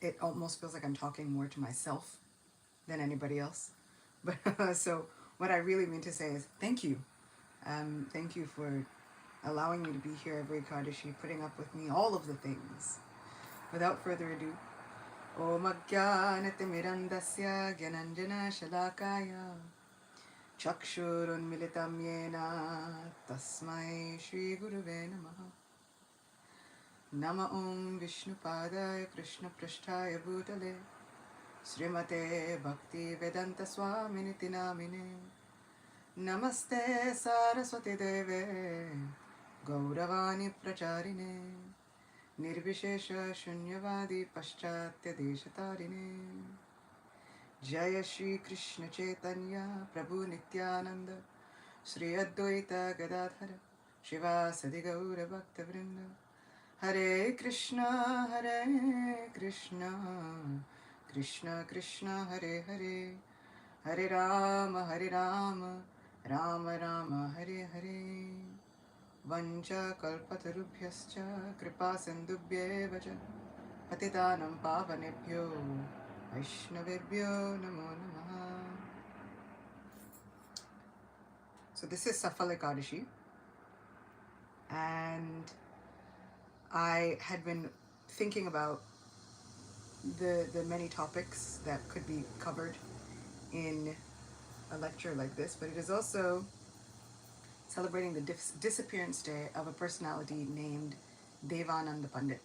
It almost feels like I'm talking more to myself than anybody else. But so what I really mean to say is thank you. Thank you for allowing me to be here every Ekadashi, putting up with me, all of the things. Without further ado, Om Ajnanatirmirandasya Gyananjana Shalakaya Chakshurunmilitam Yena Tasmai Shri Guruve Namaha. Nama Om Vishnupadaya Krishna Prasthaya Bhutale Srimate Bhakti Vedanta Swaminiti Namine Namaste Saraswati Deve Gauravani Pracharine Nirvishesha Shunyavadi Paschatya Deshatarine Jaya Shri Krishna Chaitanya Prabhu Nityananda Shri Advaita Gadadhara Shivasadi Gaura Bhakta Vrinda Hare Krishna Krishna Krishna Hare Hare Hare Rama Rama Rama Hare Hare Vancha kalpatarubhyascha kripa sindubhyeva cha patitanam pavanebhyo vaishnavebhyo namo namaha. So this is Saphala Ekadashi, and I had been thinking about the many topics that could be covered in a lecture like this, but it is also celebrating the disappearance day of a personality named Devananda Pandit.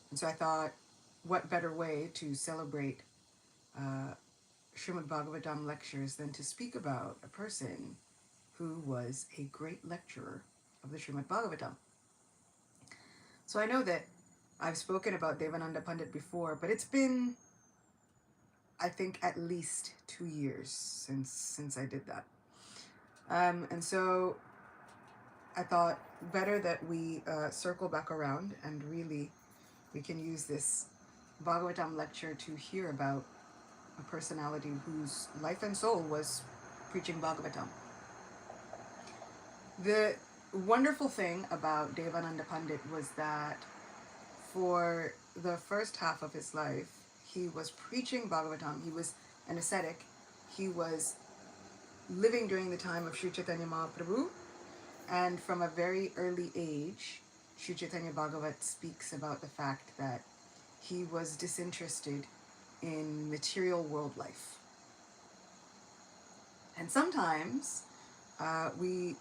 And so I thought, what better way to celebrate Srimad Bhagavatam lectures than to speak about a person who was a great lecturer of the Srimad Bhagavatam. So I know that I've spoken about Devananda Pandit before, but it's been, I think, at least 2 years since I did that. And so I thought better that we circle back around and really we can use this Bhagavatam lecture to hear about a personality whose life and soul was preaching Bhagavatam. The wonderful thing about Devananda Pandit was that for the first half of his life, he was preaching Bhagavatam. He was an ascetic. He was living during the time of Sri Chaitanya Mahaprabhu, and from a very early age, Sri Chaitanya Bhagavat speaks about the fact that he was disinterested in material world life. And sometimes we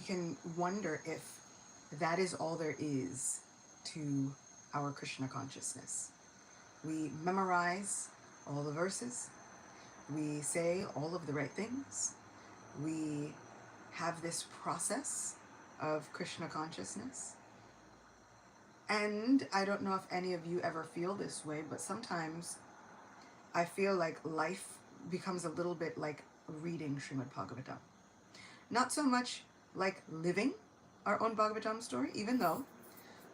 can wonder if that is all there is to our Krishna consciousness. We memorize all the verses, we say all of the right things, we have this process of Krishna consciousness. And I don't know if any of you ever feel this way, but sometimes I feel like life becomes a little bit like reading Srimad Bhagavatam. Not so much like living our own Bhagavatam story, even though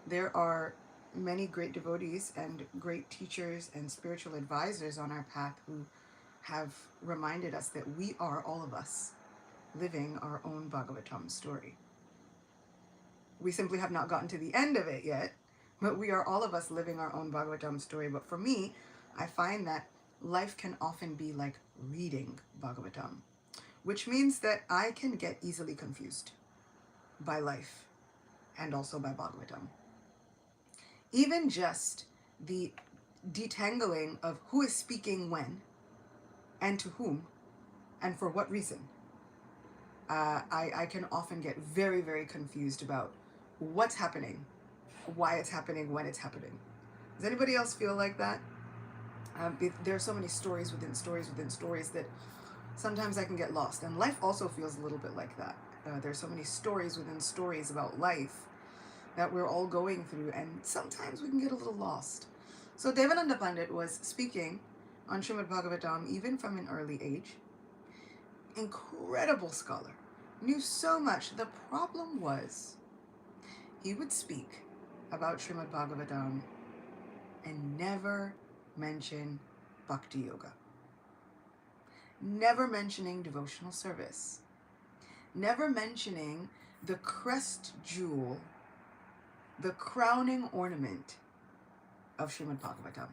there are many great devotees and great teachers and spiritual advisors on our path who have reminded us that we are, all of us, living our own Bhagavatam story. We simply have not gotten to the end of it yet, but we are, all of us, living our own Bhagavatam story. But for me, I find that life can often be like reading Bhagavatam, which means that I can get easily confused by life and also by Bhagavatam. Even just the detangling of who is speaking when and to whom and for what reason. I can often get very, very confused about what's happening, why it's happening, when it's happening. Does anybody else feel like that? There are so many stories within stories within stories that sometimes I can get lost. And life also feels a little bit like that. There's so many stories within stories about life that we're all going through, and sometimes we can get a little lost. So Devananda Pandit was speaking on Srimad Bhagavatam even from an early age. Incredible scholar, knew so much. The problem was he would speak about Srimad Bhagavatam and never mention Bhakti Yoga. Never mentioning devotional service. Never mentioning the crest jewel, the crowning ornament of Srimad Bhagavatam.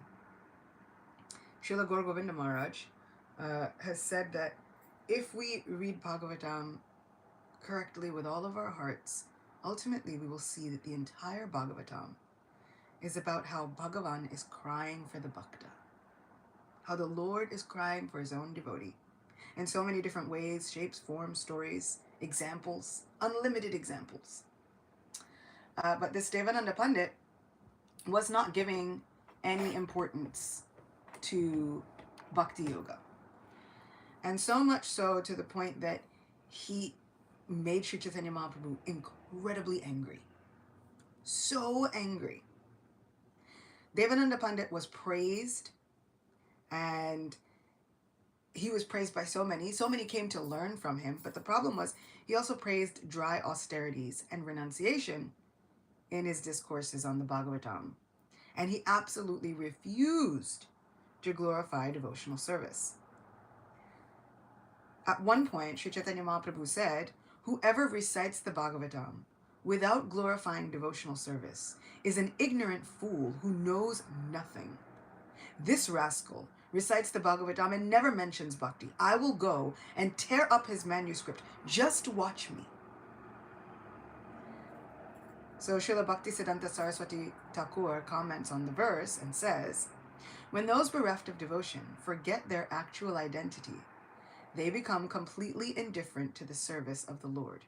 Srila Gaur Govinda Maharaj has said that if we read Bhagavatam correctly with all of our hearts, ultimately we will see that the entire Bhagavatam is about how Bhagavan is crying for the Bhakta, how the Lord is crying for his own devotee in so many different ways, shapes, forms, stories, examples, unlimited examples. But this Devananda Pandit was not giving any importance to Bhakti Yoga. And so much so to the point that he made Sri Chaitanya Mahaprabhu incredibly angry. So angry. Devananda Pandit was praised, and he was praised by so many. So many came to learn from him, but the problem was he also praised dry austerities and renunciation in his discourses on the Bhagavatam. And he absolutely refused to glorify devotional service. At one point, Sri Chaitanya Mahaprabhu said, "Whoever recites the Bhagavatam without glorifying devotional service is an ignorant fool who knows nothing. This rascal recites the Bhagavatam and never mentions bhakti. I will go and tear up his manuscript. Just watch me." So Srila Bhaktisiddhanta Saraswati Thakur comments on the verse and says, "When those bereft of devotion forget their actual identity, they become completely indifferent to the service of the Lord."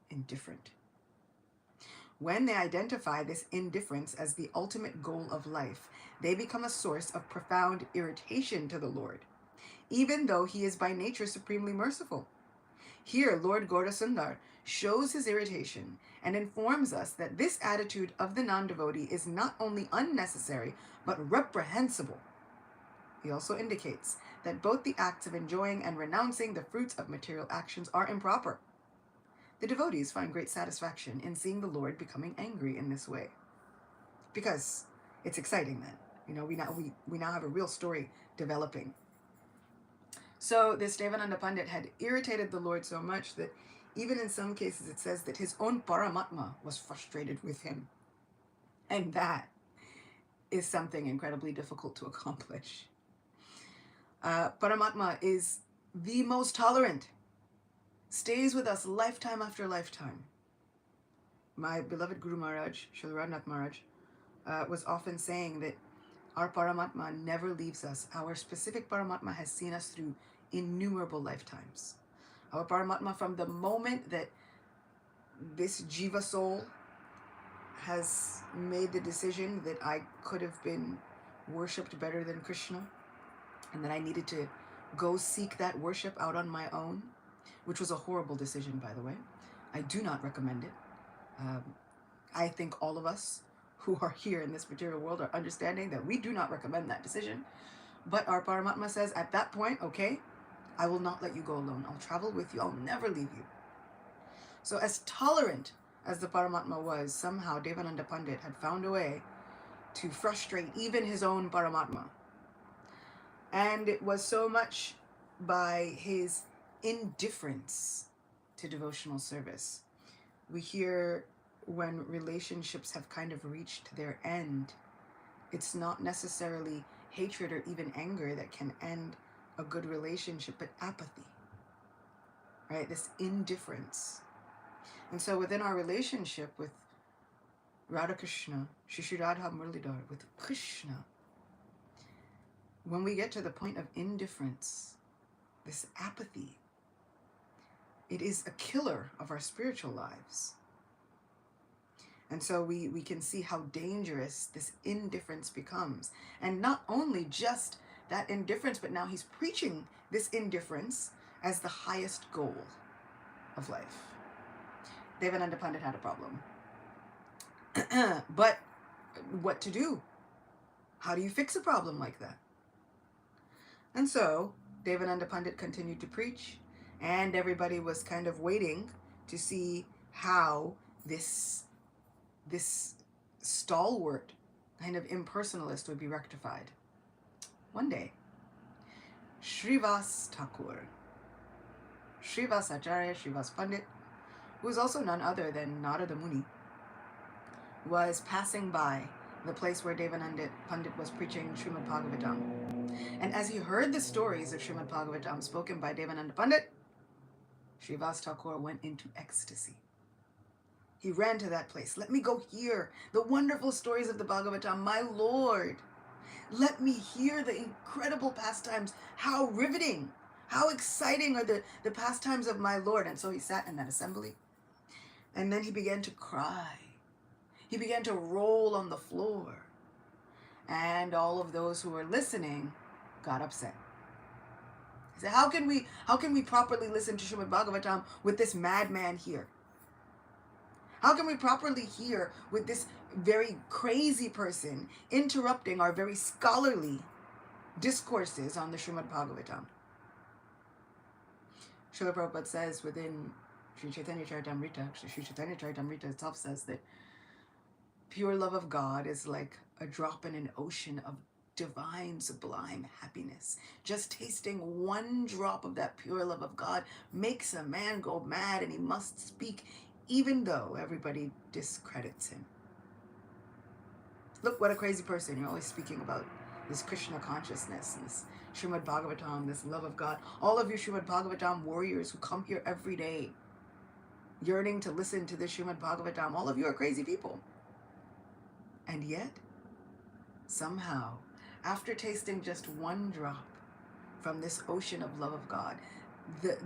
Indifferent. When they identify this indifference as the ultimate goal of life, they become a source of profound irritation to the Lord, even though he is by nature supremely merciful. Here, Lord Gaurasundar shows his irritation and informs us that this attitude of the non-devotee is not only unnecessary, but reprehensible. He also indicates that both the acts of enjoying and renouncing the fruits of material actions are improper. The devotees find great satisfaction in seeing the Lord becoming angry in this way, because it's exciting then. We now have a real story developing. So this Devananda Pandit had irritated the Lord so much that even in some cases it says that his own Paramatma was frustrated with him. And that is something incredibly difficult to accomplish. Paramatma is the most tolerant, stays with us lifetime after lifetime. My beloved Guru Maharaj, Srila Radhanath Maharaj, was often saying that our Paramatma never leaves us. Our specific Paramatma has seen us through innumerable lifetimes. Our Paramatma, from the moment that this Jiva soul has made the decision that I could have been worshipped better than Krishna, and that I needed to go seek that worship out on my own, which was a horrible decision, by the way. I do not recommend it. I think all of us who are here in this material world are understanding that we do not recommend that decision. But our Paramatma says, at that point, okay, I will not let you go alone. I'll travel with you. I'll never leave you. So as tolerant as the Paramatma was, somehow Devananda Pandit had found a way to frustrate even his own Paramatma. And it was so much by his indifference to devotional service. We hear when relationships have kind of reached their end, it's not necessarily hatred or even anger that can end a good relationship, but apathy, right? This indifference. And so within our relationship with Radha Krishna, Shri Radha Muralidhar, with Krishna, when we get to the point of indifference, this apathy, it is a killer of our spiritual lives. And so we can see how dangerous this indifference becomes. And not only just that indifference, but now he's preaching this indifference as the highest goal of life. Devananda Pandit had a problem. But what to do? How do you fix a problem like that? And so Devananda Pandit continued to preach, and everybody was kind of waiting to see how this stalwart kind of impersonalist would be rectified. One day, Srivas Thakur, Srivas Acharya, Srivas Pandit, who was also none other than Narada Muni, was passing by the place where Devananda Pandit was preaching Srimad Bhagavatam. And as he heard the stories of Srimad Bhagavatam spoken by Devananda Pandit, Srivas Thakur went into ecstasy. He ran to that place. Let me go hear the wonderful stories of the Bhagavatam, my Lord. Let me hear the incredible pastimes. How riveting, how exciting are the pastimes of my Lord. And so he sat in that assembly. And then he began to cry. He began to roll on the floor. And all of those who were listening got upset. He said, how can we properly listen to Srimad Bhagavatam with this madman here? How can we properly hear with this very crazy person interrupting our very scholarly discourses on the Srimad Bhagavatam? Srila Prabhupada says within Sri Chaitanya Charitamrita, Sri Chaitanya Charitamrita itself says that pure love of God is like a drop in an ocean of divine, sublime happiness. Just tasting one drop of that pure love of God makes a man go mad, and he must speak even though everybody discredits him. Look, what a crazy person. You're always speaking about this Krishna consciousness, this Srimad Bhagavatam, this love of God. All of you Srimad Bhagavatam warriors who come here every day, yearning to listen to this Srimad Bhagavatam, all of you are crazy people. And yet, somehow, after tasting just one drop from this ocean of love of God,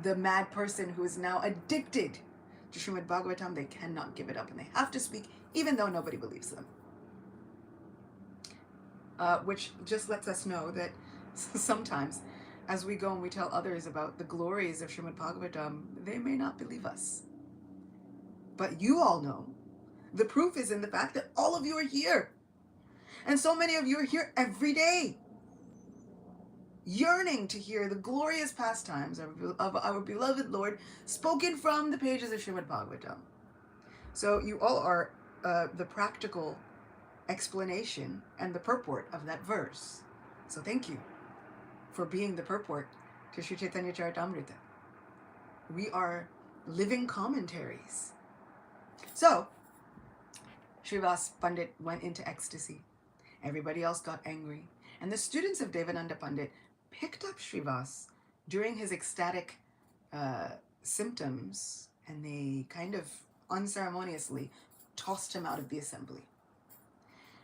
the mad person who is now addicted to Srimad Bhagavatam, they cannot give it up, and they have to speak even though nobody believes them. Which just lets us know that sometimes as we go and we tell others about the glories of Srimad Bhagavatam, they may not believe us. But you all know, the proof is in the fact that all of you are here. And so many of you are here every day, yearning to hear the glorious pastimes of our beloved Lord spoken from the pages of Srimad Bhagavatam. So you all are the practical explanation and the purport of that verse. So thank you for being the purport to Sri Chaitanya Charitamrita. We are living commentaries. So Srivas Pandit went into ecstasy. Everybody else got angry. And the students of Devananda Pandit picked up Srivas during his ecstatic symptoms, and they kind of unceremoniously tossed him out of the assembly.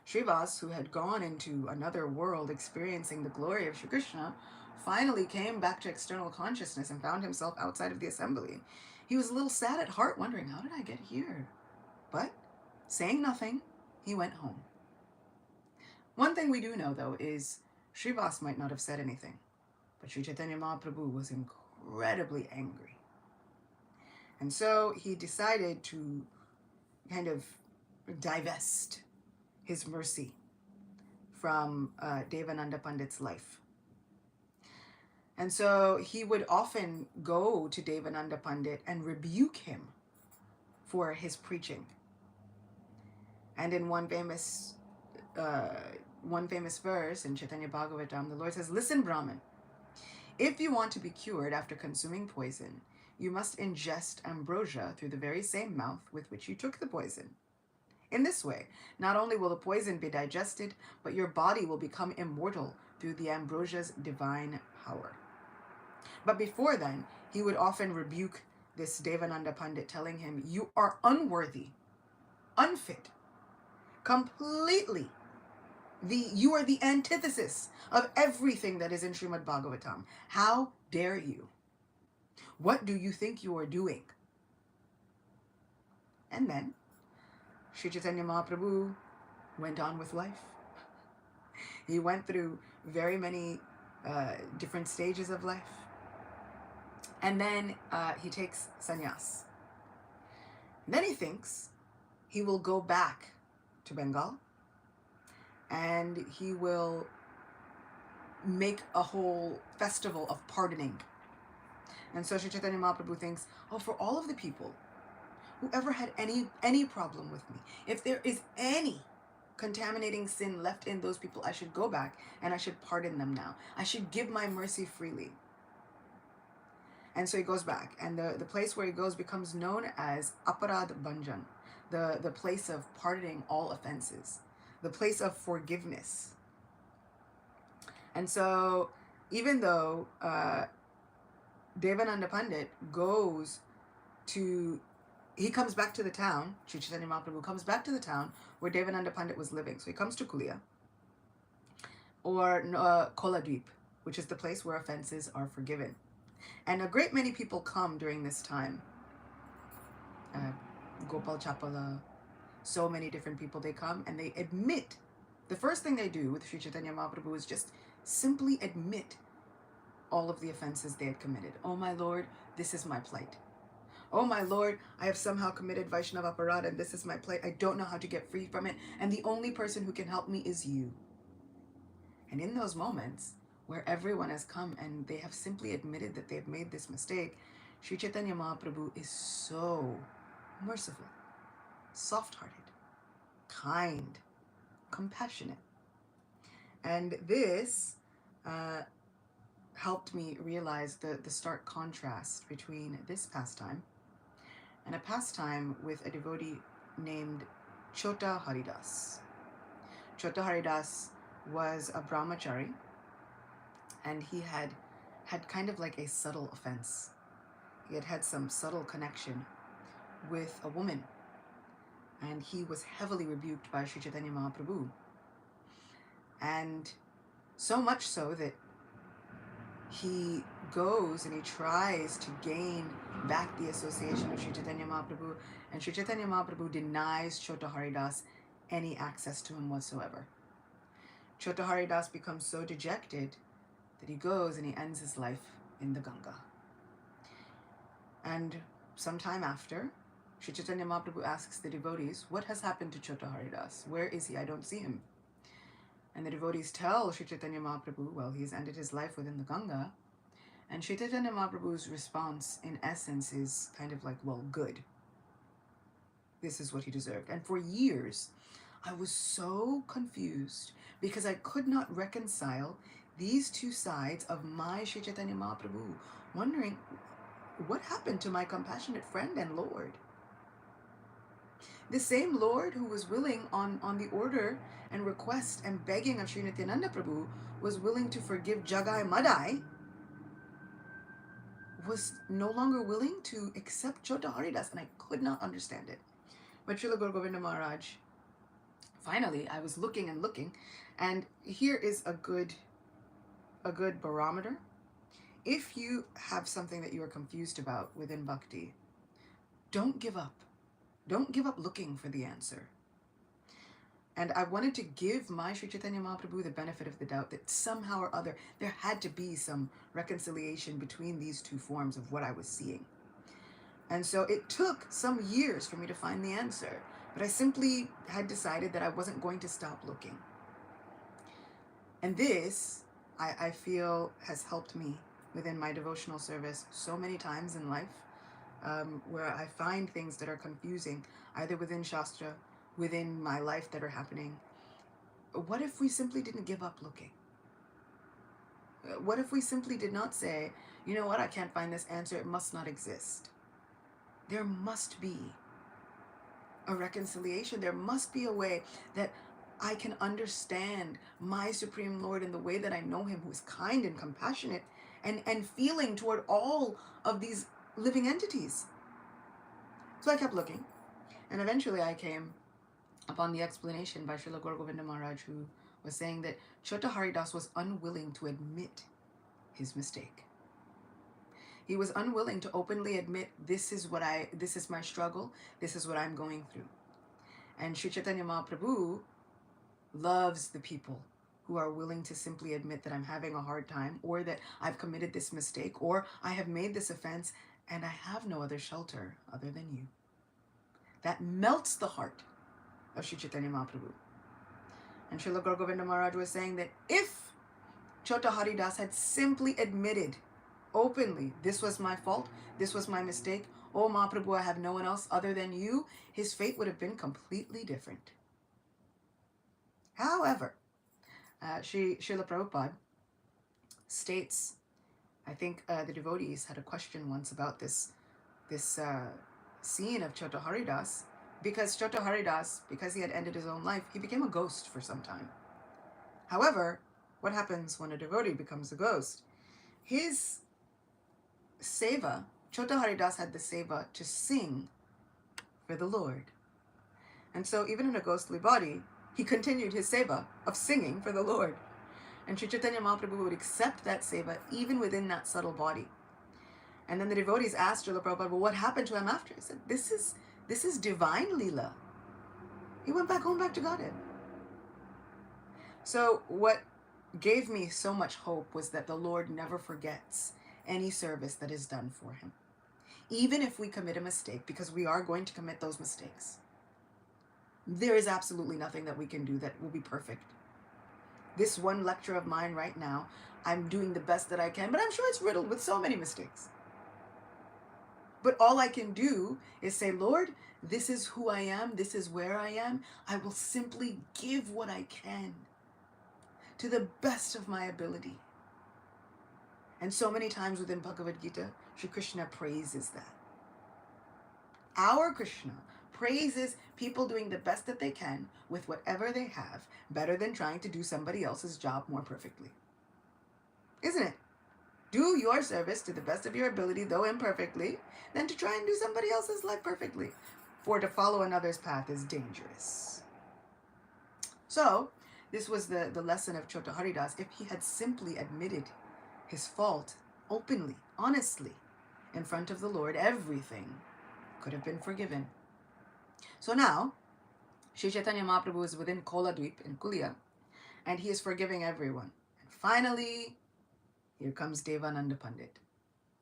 Srivas, who had gone into another world experiencing the glory of Shri Krishna, finally came back to external consciousness and found himself outside of the assembly. He was a little sad at heart, wondering, how did I get here? But, saying nothing, he went home. One thing we do know, though, is Srivas might not have said anything, but Sri Chaitanya Mahaprabhu was incredibly angry. And so he decided to kind of divest his mercy from Devananda Pandit's life. And so he would often go to Devananda Pandit and rebuke him for his preaching. And in one famous verse in Chaitanya Bhagavatam, the Lord says, "Listen, Brahman, if you want to be cured after consuming poison, you must ingest ambrosia through the very same mouth with which you took the poison. In this way, not only will the poison be digested, but your body will become immortal through the ambrosia's divine power." But before then, he would often rebuke this Devananda Pandit, telling him, "You are unworthy, unfit, completely. You are the antithesis of everything that is in Srimad Bhagavatam. How dare you? What do you think you are doing?" And then Sri Chaitanya Mahaprabhu went on with life. He went through very many different stages of life. And then he takes sannyas. Then he thinks he will go back to Bengal and he will make a whole festival of pardoning. And so Sri Chaitanya Mahaprabhu thinks, for all of the people who ever had any problem with me, if there is any contaminating sin left in those people, I should go back and I should pardon them now. I should give my mercy freely. And so he goes back, and the place where he goes becomes known as Aparad Bhanjan, the place of pardoning all offenses, the place of forgiveness. And so, even though Devananda Pandit goes to, he comes back to the town, Sri Chaitanya Mahaprabhu comes back to the town where Devananda Pandit was living. So he comes to Kulia, or Koladweep, which is the place where offenses are forgiven. And a great many people come during this time. Gopal Chapala, so many different people, they come and they admit. The first thing they do with Sri Chaitanya Mahaprabhu is just simply admit all of the offenses they had committed. Oh my Lord, this is my plight. Oh my Lord, I have somehow committed Vaishnava Aparadha and this is my plight. I don't know how to get free from it. And the only person who can help me is you. And in those moments where everyone has come and they have simply admitted that they have made this mistake, Sri Chaitanya Mahaprabhu is so merciful, soft-hearted, kind, compassionate. And this helped me realize the stark contrast between this pastime and a pastime with a devotee named Chota Haridas. Chota Haridas was a brahmachari, and he had kind of like a subtle offense. He had some subtle connection with a woman, and he was heavily rebuked by Sri Chaitanya Mahaprabhu. And so much so that he goes and he tries to gain back the association of Sri Chaitanya Mahaprabhu, and Sri Chaitanya Mahaprabhu denies Chota Haridas any access to him whatsoever. Chota Haridas becomes so dejected that he goes and he ends his life in the Ganga. And sometime after, Sri Chaitanya Mahaprabhu asks the devotees, what has happened to Chota Haridas? Where is he? I don't see him. And the devotees tell Sri Chaitanya Mahaprabhu, well, he's ended his life within the Ganga. And Sri Chaitanya Mahaprabhu's response, in essence, is kind of like, well, good. This is what he deserved. And for years, I was so confused because I could not reconcile these two sides of my Sri Chaitanya Mahaprabhu, wondering, what happened to my compassionate friend and Lord? The same Lord who was willing on the order and request and begging of Sri Nityananda Prabhu was willing to forgive Jagai Madai, was no longer willing to accept Chota Haridas, and I could not understand it. But Srila Gaur Govinda Maharaj, finally, I was looking and looking, and here is a good barometer. If you have something that you are confused about within bhakti, don't give up. Don't give up looking for the answer. And I wanted to give my Sri Chaitanya Mahaprabhu the benefit of the doubt that somehow or other there had to be some reconciliation between these two forms of what I was seeing. And so it took some years for me to find the answer, but I simply had decided that I wasn't going to stop looking. And this, I feel, has helped me within my devotional service so many times in life, where I find things that are confusing, either within Shastra, within my life that are happening. What if we simply didn't give up looking? What if we simply did not say, you know what, I can't find this answer, it must not exist. There must be a reconciliation. There must be a way that I can understand my Supreme Lord in the way that I know him, who is kind and compassionate and feeling toward all of these living entities. So I kept looking, and eventually I came upon the explanation by Srila Gaur Govinda Maharaj, who was saying that Chota Haridas was unwilling to admit his mistake. He was unwilling to openly admit, this is my struggle, this is what I'm going through. And Sri Chaitanya Mahaprabhu loves the people who are willing to simply admit that I'm having a hard time, or that I've committed this mistake, or I have made this offense, and I have no other shelter other than you. That melts the heart of Sri Chaitanya Mahaprabhu. And Srila Gaur Govinda Maharaj was saying that if Chota Haridas had simply admitted openly, this was my fault, this was my mistake, oh Mahaprabhu, I have no one else other than you, his fate would have been completely different. However, Srila Prabhupada states, I think the devotees had a question once about this scene of Chota Haridas, because Choto Haridas, because he had ended his own life, he became a ghost for some time. However, what happens when a devotee becomes a ghost? His seva, Choto Haridas had the seva to sing for the Lord. And so even in a ghostly body, he continued his seva of singing for the Lord. And Sri Chaitanya Mahaprabhu would accept that seva even within that subtle body. And then the devotees asked Srila Prabhupada, well, what happened to him after? He said, this is divine Leela. He went back home, back to Godhead. So what gave me so much hope was that the Lord never forgets any service that is done for him. Even if we commit a mistake, because we are going to commit those mistakes, there is absolutely nothing that we can do that will be perfect. This one lecture of mine right now, I'm doing the best that I can, but I'm sure it's riddled with so many mistakes. But all I can do is say, Lord, this is who I am. This is where I am. I will simply give what I can to the best of my ability. And so many times within Bhagavad Gita, Shri Krishna praises that. Our Krishna praises people doing the best that they can with whatever they have, better than trying to do somebody else's job more perfectly. Isn't it? Do your service to the best of your ability, though imperfectly, than to try and do somebody else's life perfectly. For to follow another's path is dangerous. So, this was the lesson of Choto Haridas. If he had simply admitted his fault openly, honestly, in front of the Lord, everything could have been forgiven. So now, Sri Chaitanya Mahaprabhu is within Koladweep in Kulia, and he is forgiving everyone. And finally, here comes Devananda Pandit,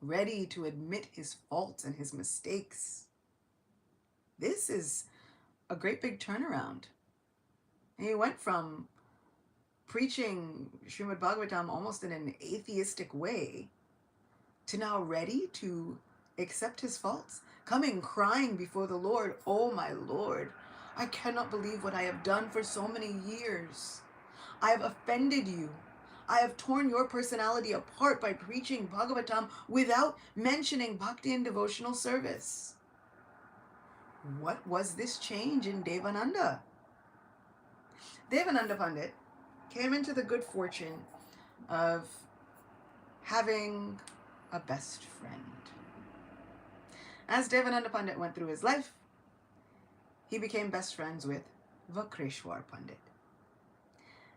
ready to admit his faults and his mistakes. This is a great big turnaround. And he went from preaching Srimad Bhagavatam almost in an atheistic way to now ready to accept his faults, coming crying before the Lord, oh my Lord, I cannot believe what I have done for so many years. I have offended you. I have torn your personality apart by preaching Bhagavatam without mentioning bhakti and devotional service. What was this change in Devananda? Devananda Pandit came into the good fortune of having a best friend. As Devananda Pandit went through his life, he became best friends with Vakreshwar Pandit.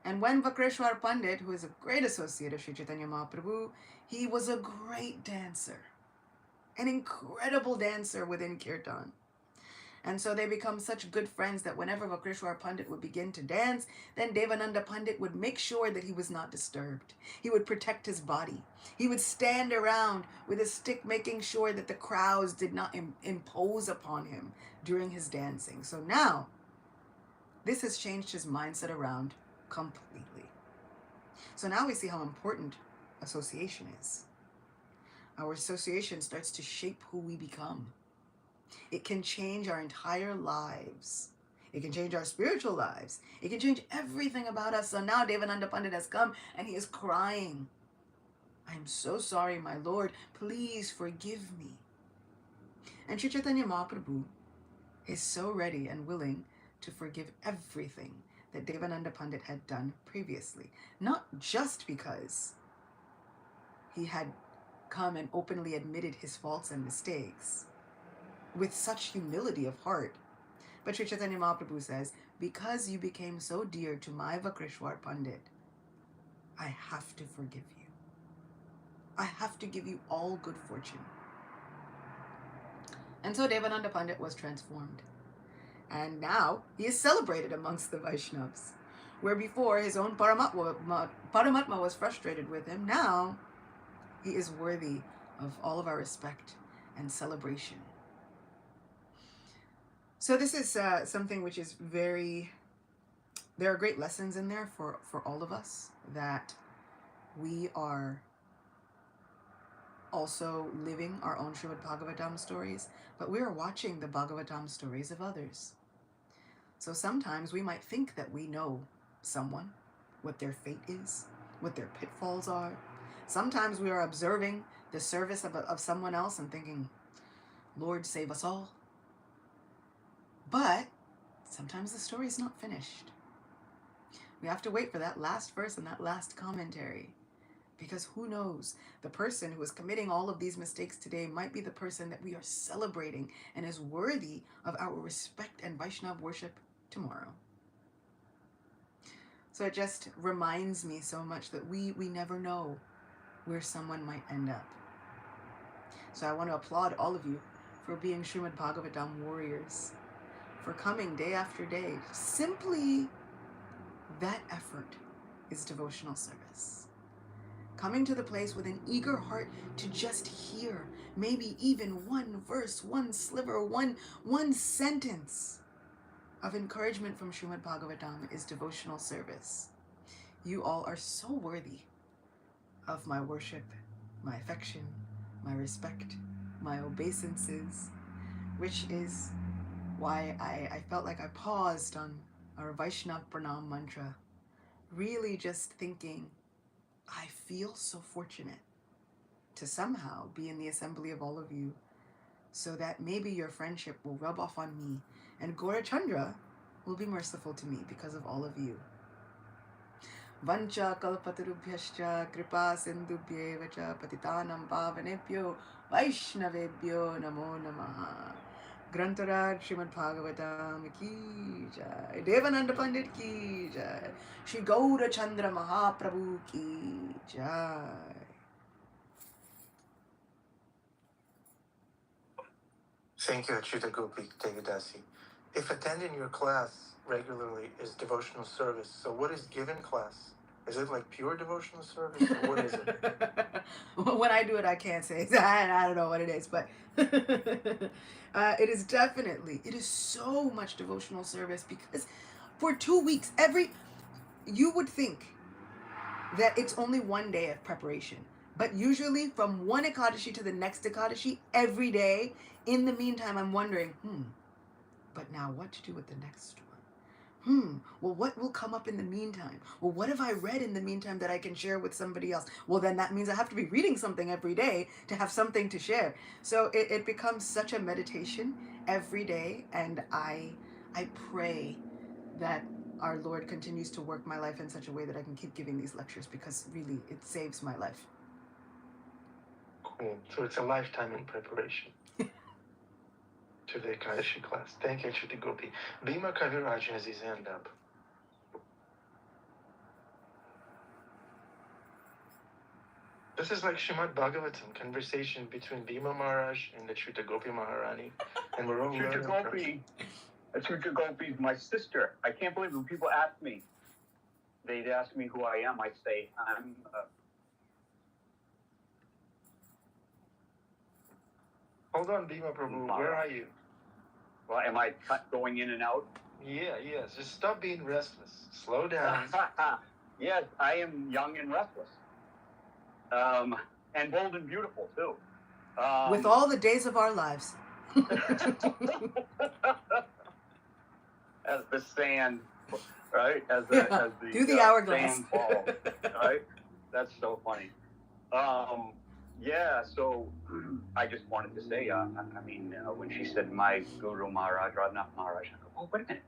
And when Vakreshwar Pandit, who is a great associate of Sri Chaitanya Mahaprabhu, he was a great dancer, an incredible dancer within Kirtan. And so they become such good friends that whenever Vakreshwar Pandit would begin to dance, then Devananda Pandit would make sure that he was not disturbed. He would protect his body. He would stand around with a stick making sure that the crowds did not impose upon him during his dancing. So now, this has changed his mindset around completely. So now we see how important association is. Our association starts to shape who we become. It can change our entire lives. It can change our spiritual lives. It can change everything about us. So now Devananda Pandit has come and he is crying. I'm so sorry, my Lord. Please forgive me. And Sri Chaitanya Mahaprabhu is so ready and willing to forgive everything that Devananda Pandit had done previously. Not just because he had come and openly admitted his faults and mistakes with such humility of heart, but Sri Chaitanya Mahaprabhu says, because you became so dear to my Vakreshwar Pandit, I have to forgive you. I have to give you all good fortune. And so Devananda Pandit was transformed. And now he is celebrated amongst the Vaishnavas. Where before his own Paramatma was frustrated with him, now he is worthy of all of our respect and celebration. So this is something which is there are great lessons in there for all of us, that we are also living our own Srimad Bhagavatam stories, but we are watching the Bhagavatam stories of others. So sometimes we might think that we know someone, what their fate is, what their pitfalls are. Sometimes we are observing the service of someone else and thinking, Lord, save us all. But sometimes the story is not finished. We have to wait for that last verse and that last commentary. Because who knows, the person who is committing all of these mistakes today might be the person that we are celebrating and is worthy of our respect and Vaishnav worship tomorrow. So it just reminds me so much that we never know where someone might end up. So I want to applaud all of you for being Srimad Bhagavatam warriors, for coming day after day. Simply that effort is devotional service. Coming to the place with an eager heart to just hear maybe even one verse, one sliver, one sentence of encouragement from Srimad Bhagavatam is devotional service. You all are so worthy of my worship, my affection, my respect, my obeisances, which is why I felt like I paused on our Vaishnav Pranam mantra, really just thinking, I feel so fortunate to somehow be in the assembly of all of you, so that maybe your friendship will rub off on me, and Gaurachandra will be merciful to me because of all of you. Vancha kalpatarubhyascha kripa sindhubhyeva cha patitanam pavanebhyo vaishnavebhyo namo namaha. Grantaraj Srimad Bhagavatam ki jai. Devananda Pandit ki jai. Shri Gaurachandra Mahaprabhu ki jai. Thank you, Achyuta Gopi Devadasi. If attending your class regularly is devotional service, so what is given class? Is it like pure devotional service, or what is it? When I do it, I can't say. I don't know what it is, but it is definitely, it is so much devotional service, because for 2 weeks, you would think that it's only one day of preparation. But usually from one Ekadashi to the next Ekadashi, every day, in the meantime, I'm wondering, but now what to do with the next one? Well, what will come up in the meantime? Well, what have I read in the meantime that I can share with somebody else? Well, then that means I have to be reading something every day to have something to share. So it becomes such a meditation every day, and I pray that our Lord continues to work my life in such a way that I can keep giving these lectures, because really it saves my life. Cool. So it's a lifetime in preparation to the Ekadashi class. Thank you, Achyuta Gopi. Bhima Kaviraj has his hand up. This is like Srimad Bhagavatam, conversation between Bhima Maharaj and Achyuta Gopi Maharani. And we're all Achyuta Gopi is my sister. I can't believe when people ask me, they'd ask me who I am. I say, I'm... Hold on, Bhima Prabhu. Where are you? Well, am I going in and out? Yeah. Just stop being restless. Slow down. Yes, I am young and restless. And bold and beautiful, too. With all the days of our lives. As the sand, right? As the through the hourglass. Sand falls, right? That's so funny. So I just wanted to say, when she said my Guru Maharaj, Radhanath Maharaj, I go, oh, wait a minute.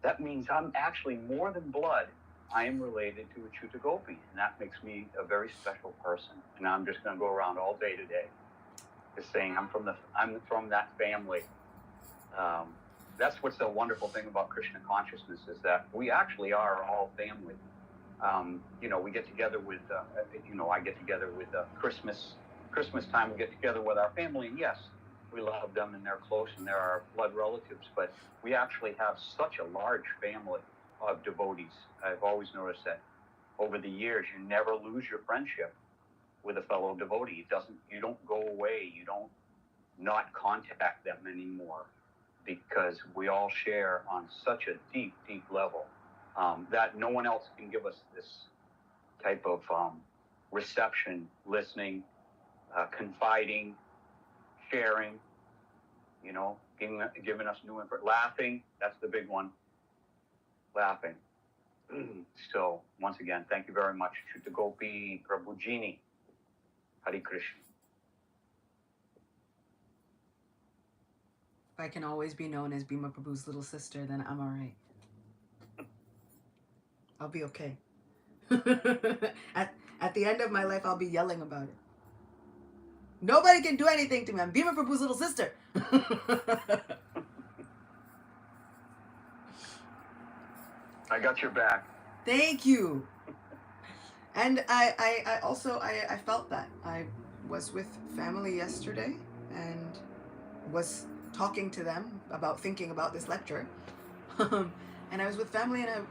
That means I'm actually more than blood. I am related to Achyuta Gopi, and that makes me a very special person. And I'm just going to go around all day today, just saying I'm from that family. That's what's the wonderful thing about Krishna consciousness, is that we actually are all family. We get together with, I get together with Christmas time, we get together with our family, and yes, we love them and they're close and they're our blood relatives, but we actually have such a large family of devotees. I've always noticed that over the years, you never lose your friendship with a fellow devotee. You don't go away, you don't not contact them anymore, because we all share on such a deep, deep level that no one else can give us this type of reception, listening, confiding, sharing, giving us new information, laughing. That's the big one. Laughing. So, once again, thank you very much. Achyuta Gopi Prabhujini. Hare Krishna. I can always be known as Bhima Prabhu's little sister, then I'm alright. I'll be okay. at the end of my life, I'll be yelling about it. Nobody can do anything to me. I'm Bhima Prabhu's little sister. I got your back. Thank you. And I also I felt that. I was with family yesterday and was talking to them about thinking about this lecture. And I was with family, and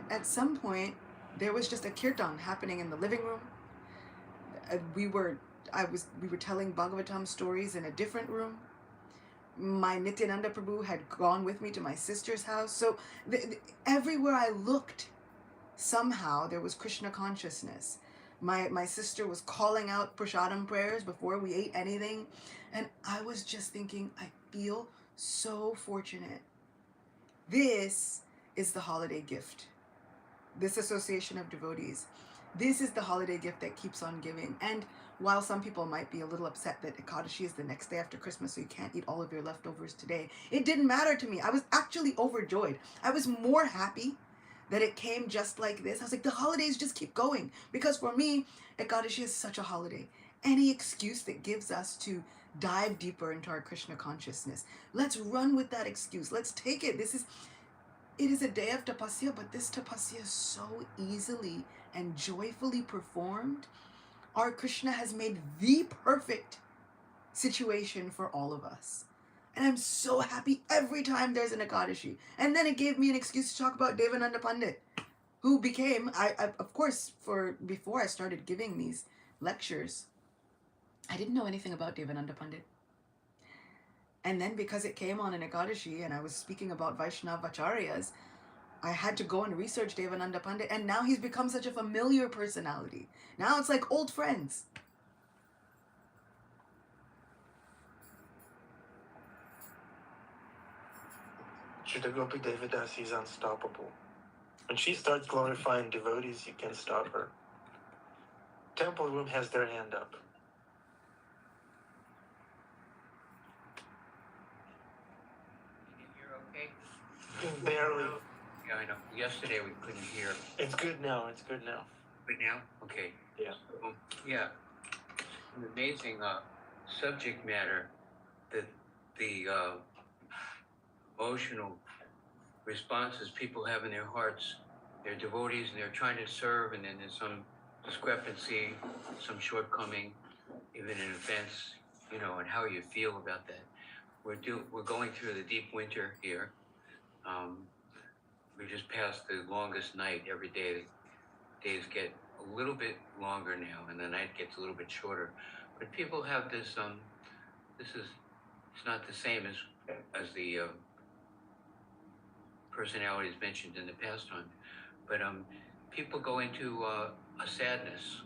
at some point there was just a kirtan happening in the living room. We were telling Bhagavatam stories in a different room. My Nityananda Prabhu had gone with me to my sister's house. So everywhere I looked, somehow there was Krishna consciousness. My sister was calling out prasadam prayers before we ate anything. And I was just thinking, I feel so fortunate. This is the holiday gift. This association of devotees. This is the holiday gift that keeps on giving. And while some people might be a little upset that Ekadashi is the next day after Christmas, so you can't eat all of your leftovers today, it didn't matter to me. I was actually overjoyed. I was more happy that it came just like this. I was like, the holidays just keep going. Because for me, Ekadashi is such a holiday. Any excuse that gives us to dive deeper into our Krishna consciousness, let's run with that excuse. Let's take it. It is a day of tapasya, but this tapasya is so easily and joyfully performed. Our Krishna has made the perfect situation for all of us. And I'm so happy every time there's an Ekadashi. And then it gave me an excuse to talk about Devananda Pandit, who became, of course, before I started giving these lectures, I didn't know anything about Devananda Pandit. And then because it came on an Ekadashi and I was speaking about Vaishnava Acharyas, I had to go and research Devananda Pandit, and now he's become such a familiar personality. Now it's like old friends. Srila Gopi Devidasi is unstoppable. When she starts glorifying devotees, you can't stop her. Temple room has their hand up. You're okay? Barely. Yeah, I know. Yesterday we couldn't hear. It's good now. It's good now. But now? Okay. Yeah. Yeah. An amazing subject matter that the emotional responses people have in their hearts. They're devotees and they're trying to serve, and then there's some discrepancy, some shortcoming, even an offense, and how you feel about that. We're going through the deep winter here. We just passed the longest night every day. The days get a little bit longer now, and the night gets a little bit shorter. But people have this. It's not the same as the personalities mentioned in the past time. But people go into a sadness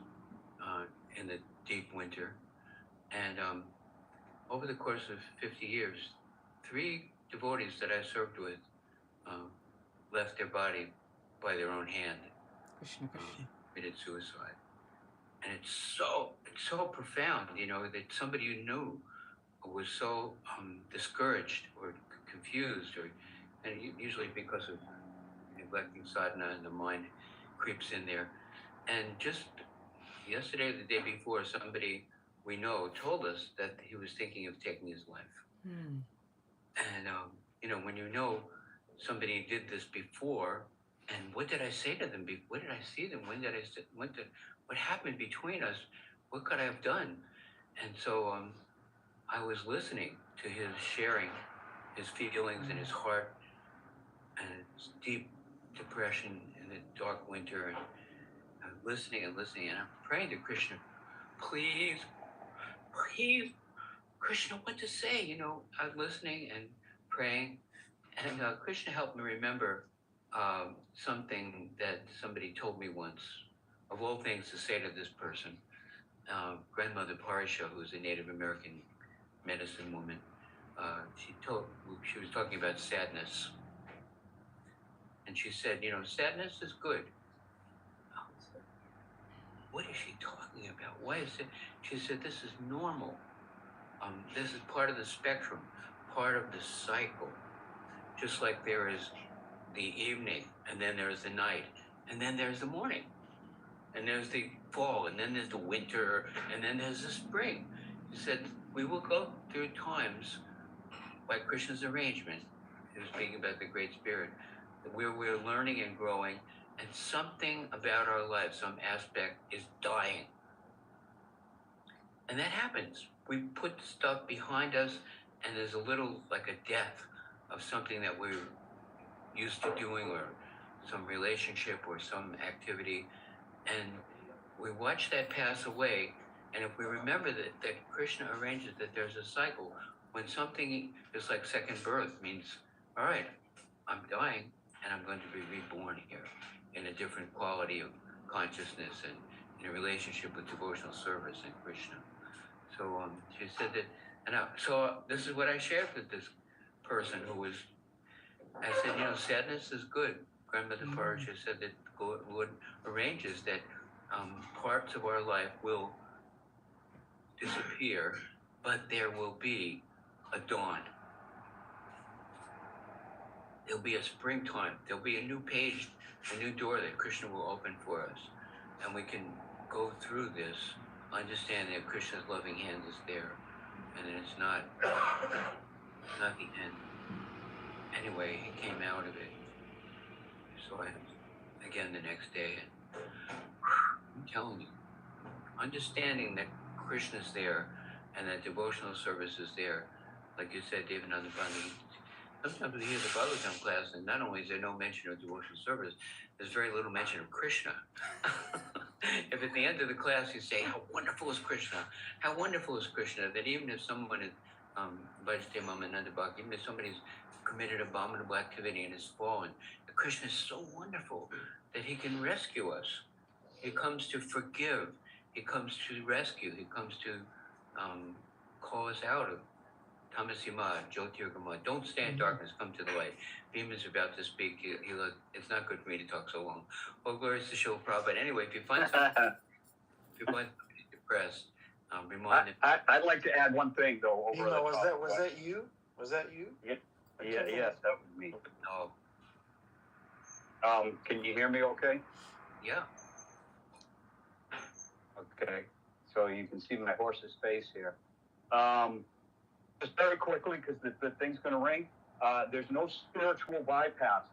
in the deep winter, and over the course of 50 years, 3 devotees that I served with left their body by their own hand, Krishna, Krishna. committed suicide. And it's so profound, that somebody you knew was so discouraged or confused, and usually because of neglecting sadhana, and the mind creeps in there. And just yesterday, the day before, somebody we know told us that he was thinking of taking his life. Hmm. And when you know somebody did this before, and what did I say to them? What did I see them? What happened between us? What could I have done? And so I was listening to his sharing, his feelings and his heart, and his deep depression in the dark winter, and I'm listening, and I'm praying to Krishna, please, Krishna, what to say? I was listening and praying, and Krishna helped me remember something that somebody told me once, of all things to say to this person. Grandmother Parisha, who's a Native American medicine woman, she was talking about sadness. And she said, sadness is good. What is she talking about? Why is it? She said, this is normal. This is part of the spectrum. part of the cycle. Just like there is the evening, and then there's the night, and then there's the morning, and there's the fall, and then there's the winter, and then there's the spring. He said, we will go through times by Krishna's arrangement. He was speaking about the Great Spirit, where we're learning and growing, and something about our life, some aspect, is dying. And that happens. We put stuff behind us, and there's a little, like a death of something that we're used to doing, or some relationship or some activity, and we watch that pass away. And if we remember that Krishna arranges that there's a cycle, when something is like second birth, means, all right, I'm dying and I'm going to be reborn here in a different quality of consciousness and in a relationship with devotional service and Krishna. So she said that, and so this is what I shared with this person who was, I said, sadness is good. Grandmother Parasha said that Lord arranges that parts of our life will disappear, but there will be a dawn. There'll be a springtime. There'll be a new page, a new door that Krishna will open for us. And we can go through this, understanding that Krishna's loving hand is there. And it's not the end. Anyway, he came out of it. So again the next day, and I'm telling you, understanding that Krishna's there and that devotional service is there, like you said, Devananda Pandit. Sometimes we hear the Bhagavatam class, and not only is there no mention of devotional service, there's very little mention of Krishna. If at the end of the class you say, how wonderful is Krishna, how wonderful is Krishna, that even if someone is, Bhajate Mamananda Bhakti, even if somebody's committed abominable activity and has fallen, Krishna is so wonderful that he can rescue us. He comes to forgive. He comes to rescue. He comes to call us out of Tamasima, Jyotirgama. Don't stay in darkness, come to the light. Bhima's about to speak. It's not good for me to talk so long. Well, glories to Srila Prabhupada. Anyway, if you find somebody depressed, remind them. I'd like to add one thing, though. Over was that you? Was that you? Yes, that was me. No. Can you hear me okay? Yeah. Okay. So you can see my horse's face here. Just very quickly, because the thing's going to ring. There's no spiritual bypass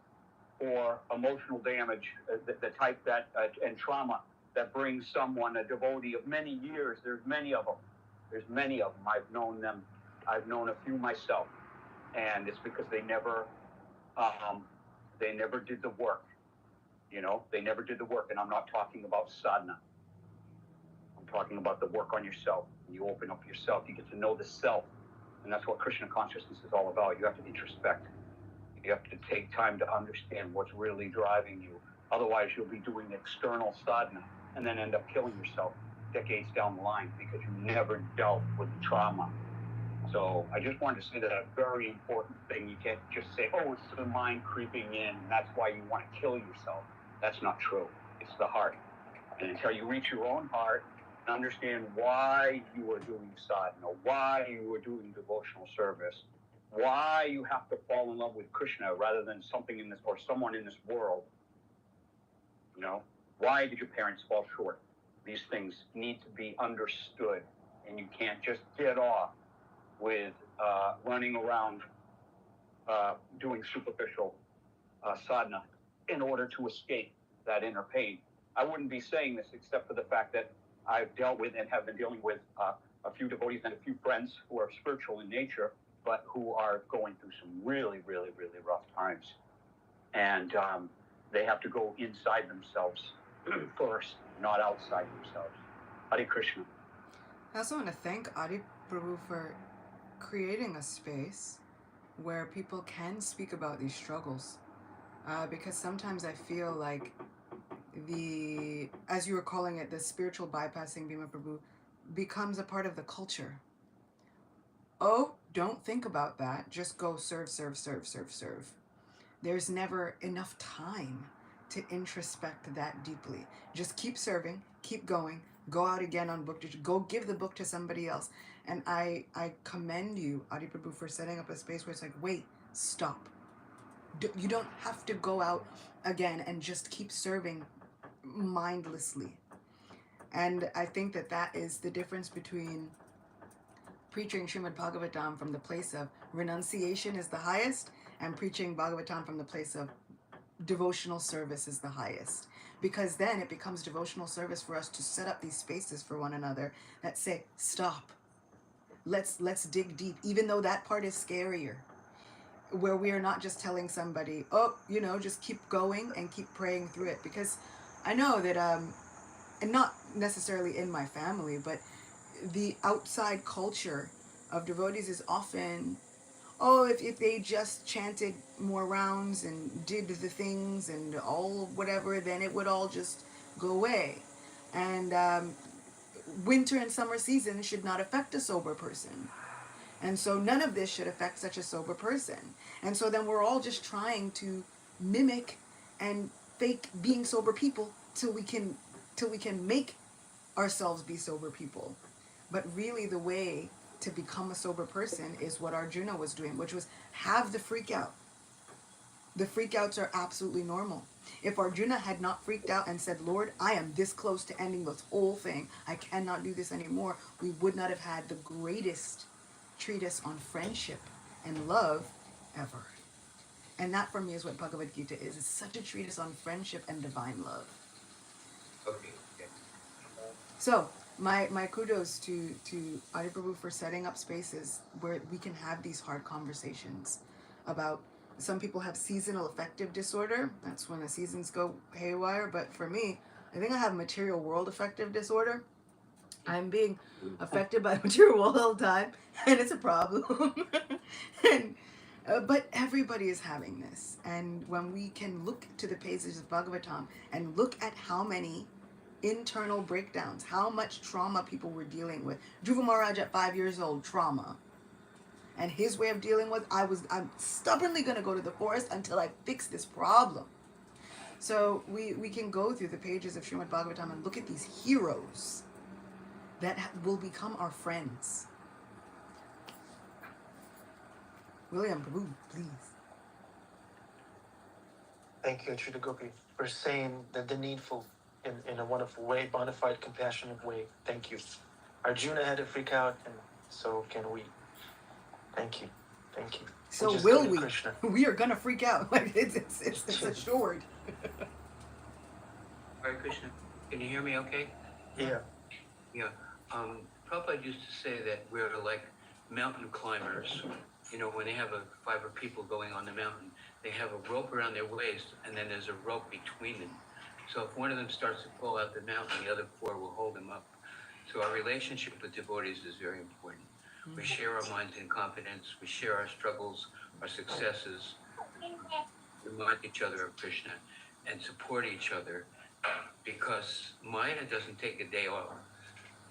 for emotional damage, the type that, and trauma that brings someone, a devotee of many years. There's many of them. I've known them. I've known a few myself. And it's because they never did the work. They never did the work. And I'm not talking about sadhana. I'm talking about the work on yourself. You open up yourself. You get to know the self. And that's what Krishna consciousness is all about. You have to introspect. You have to take time to understand what's really driving you. Otherwise, you'll be doing external sadhana and then end up killing yourself decades down the line because you never dealt with the trauma. So I just wanted to say that a very important thing. You can't just say, oh, it's the mind creeping in, and that's why you want to kill yourself. That's not true. It's the heart. And until you reach your own heart and understand why you are doing sadhana, why you are doing devotional service, why you have to fall in love with Krishna rather than something in this or someone in this world, why did your parents fall short? These things need to be understood, and you can't just get off with running around doing superficial sadhana in order to escape that inner pain. I wouldn't be saying this except for the fact that I've dealt with and have been dealing with a few devotees and a few friends who are spiritual in nature, but who are going through some really, really, really rough times. And they have to go inside themselves first, not outside themselves. Hare Krishna. I also want to thank Adi Prabhu for creating a space where people can speak about these struggles. Because sometimes I feel like as you were calling it, the spiritual bypassing, Bhima Prabhu, becomes a part of the culture. Oh, don't think about that. Just go serve, serve, serve, serve, serve. There's never enough time to introspect that deeply. Just keep serving, keep going, go out again on book, go give the book to somebody else. And I commend you, Adi Prabhu, for setting up a space where it's like, wait, stop. You don't have to go out again and just keep serving mindlessly. And I think that that is the difference between preaching Srimad Bhagavatam from the place of renunciation is the highest, and preaching Bhagavatam from the place of devotional service is the highest. Because then it becomes devotional service for us to set up these spaces for one another that say, stop. Let's dig deep, even though that part is scarier. Where we are not just telling somebody, oh, just keep going and keep praying through it. Because I know that and not necessarily in my family, but the outside culture of devotees is often, oh, if they just chanted more rounds and did the things and all whatever, then it would all just go away. And winter and summer season should not affect a sober person. And so none of this should affect such a sober person. And so then we're all just trying to mimic and fake being sober people till we can make ourselves be sober people. But really the way to become a sober person is what Arjuna was doing, which was have the freak out. The freakouts are absolutely normal. If Arjuna had not freaked out and said, Lord, I am this close to ending this whole thing, I cannot do this anymore, we would not have had the greatest treatise on friendship and love ever. And that for me is what Bhagavad Gita is. It's such a treatise on friendship and divine love. Okay. So my kudos to Adi Prabhu for setting up spaces where we can have these hard conversations about, some people have seasonal affective disorder. That's when the seasons go haywire. But for me, I think I have material world affective disorder. I'm being affected by the material world all the time, and it's a problem. and but everybody is having this. And when we can look to the pages of Bhagavatam and look at how many internal breakdowns, how much trauma people were dealing with. Dhruva Maharaj at 5 years old, trauma. And his way of dealing with, I'm stubbornly going to go to the forest until I fix this problem. So we can go through the pages of Srimad Bhagavatam and look at these heroes that will become our friends. William Prabhu, please. Thank you, Achyuta Gopi, for saying the needful in a wonderful way, bona fide, compassionate way. Thank you. Arjuna had to freak out, and so can we. Thank you. Thank you. So just will go to we? Krishna. We are gonna freak out. Like it's assured. Hare Krishna. Can you hear me okay? Yeah. Yeah. Prabhupada used to say that we're like mountain climbers. When they have 5 people going on the mountain, they have a rope around their waist, and then there's a rope between them. So if one of them starts to fall out the mountain, the other 4 will hold them up. So our relationship with devotees is very important. We share our minds in confidence. We share our struggles, our successes. Remind each other of Krishna and support each other, because Maya doesn't take a day off.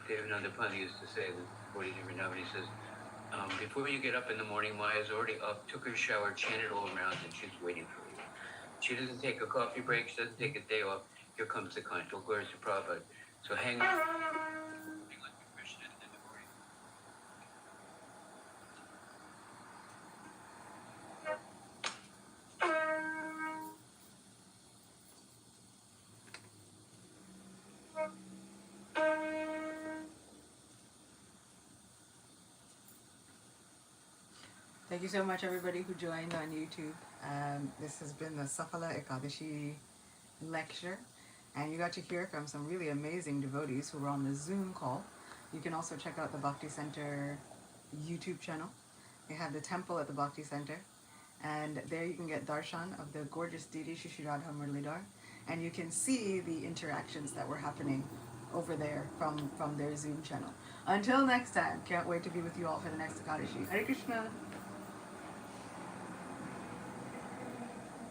Devananda Pandit used to say, he says, before you get up in the morning, Maya's already up, took her shower, chanted all around, and she's waiting for you. She doesn't take a coffee break. She doesn't take a day off. Here comes the kind. All glory to Prabhupada. So hang on. Thank you so much, everybody who joined on YouTube. This has been the Saphala Ekadashi lecture, and you got to hear from some really amazing devotees who were on the Zoom call. You can also check out the Bhakti Center YouTube channel. They have the temple at the Bhakti Center, and there you can get darshan of the gorgeous deity Shri Shri Radha Muralidhar, and you can see the interactions that were happening over there from their Zoom channel. Until next time, can't wait to be with you all for the next Ekadashi. Hare Krishna.